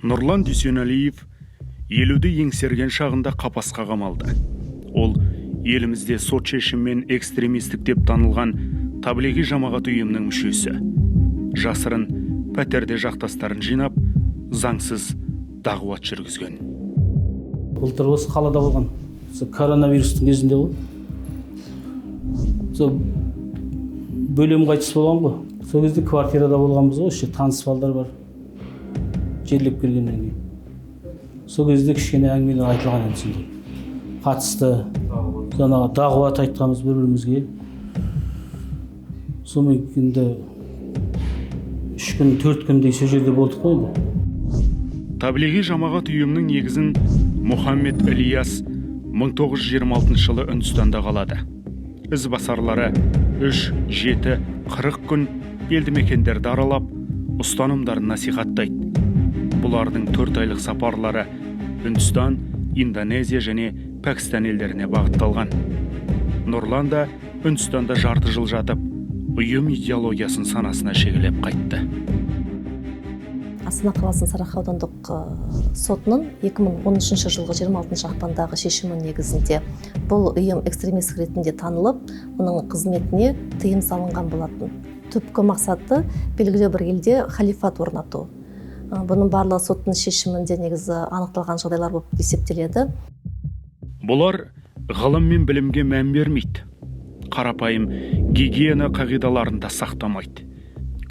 Нұрлан Дүйсенәлиев 50-ді еңсерген шағында қапасқа қамалды. Ол елімізде сот шешімімен экстремистік деп танылған таблиғи жамағат ұйымының мүшесі. Жасырын пәтерде жақтастарын жинап, заңсыз дағуат жүргізген. Былтыр осы қалада болған. Коронавирустың кезінде ғой. Бөлем қайтыс болған ғой. Сол кезде квартирада болғанбыз ғой, таныс балдар бар. Жерлеп келгеннен кейін. Сол кезде кішкене әңгімелер айтылған енді. Қатысты, жаңағы дағуат айтқанбыз бір-бірімізге. Сонымен енді 3 күн, 4 күндей сол жерде болдық қой енді. Таблиғи жамағат ұйымының негізін Мұхаммед Ильяс 1926 жылы Үндістанда қалады. Ізбасарлары 3, 7, 40 күн елді мекендерді аралап, ұстанымдарын насихаттайды. Бұлардың 4 айлық сапарлары Үндістан, Индонезия және Пәкістан елдеріне бағытталған. Нұрлан да Үндістанда жарты жыл жатып, ұйым идеологиясын санасына шегелеп қайтты. Астана қаласының Сарыарқа аудандық сотының 2013 жылғы 26 ақпандағы шешімі негізінде бұл ұйым экстремистік ретінде танылып, оның қызметіне тыйым салынған болатын. Түпкі мақсаты белгілі бір елде халифат орнату. Бұның барлығы соттың шешімінде негізі анықталған жағдайлар болып есептеледі. Бұлар ғылым мен білімге мән бермейді. Қарапайым гигиена қағидаларында сақтамайды.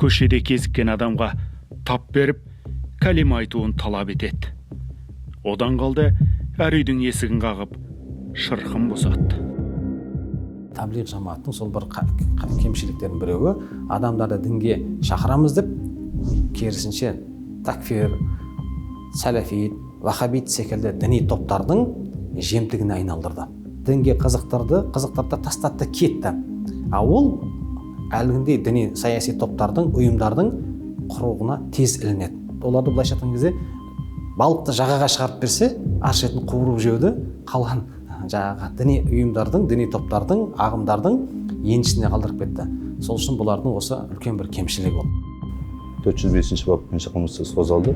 Көшеде кезіккен адамға тап беріп, кәлима айтуын талап етеді. Одан қалды әр үйдің есігін қағып, шырқын бұзады. Таблиғ жамағаттың сол бір кемшіліктердің біреуі, адамдарды дінге шақырамыз деп, керісінше такфир, сәләфит, вахабит секілді діни топтардың жемтігіне айналдырды. Дінге қызықтырды тастатты, кетті. Ол әлгіндей діни саяси топтардың, ұйымдардың құруғына тез ілінеді. Оларды былайша айтқан кезде балықты жағаға шығарып берсе, ар шетін қуырып жеуді қалған жаңағы діни ұйымдардың, діни топтардың, ағымдардың еншісіне қалдырып кетті. Сол үшін бұлардың осы үлкен бір кемшілігі болды. 405 бап бойынша қылмыстық іс қозғалды.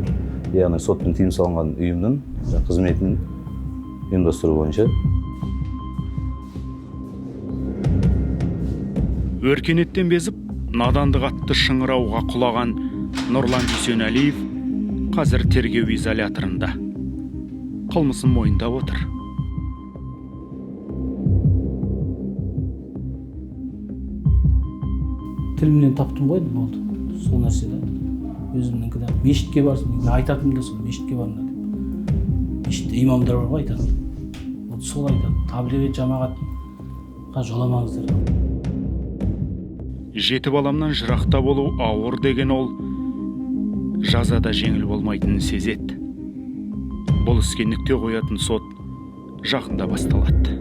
Яғни сотпен тыйым салынған ұйымның қызметін ұйымдастыру бойынша. Өркениеттен безіп, надандық атты шыңырауға құлаған Нұрлан Дүйсенәлиев қазір тергеу изоляторында. Қылмысын мойындап отыр. Тілімнен таптым ғой, болды. Сол нәрседе. Өзімнің кінә. Мешітке барсын, айтатым да сол, мешітке барына деп. Мешітте имамдар бар ғой, айтатым. Сол айтады, таблиғи жамағатқа жоламаңыздар. 7 баламнан жырақта болу ауыр деген ол жазада жеңіл болмайтынын сезеді. Бұл іске нүкте қоятын сот жақында басталады.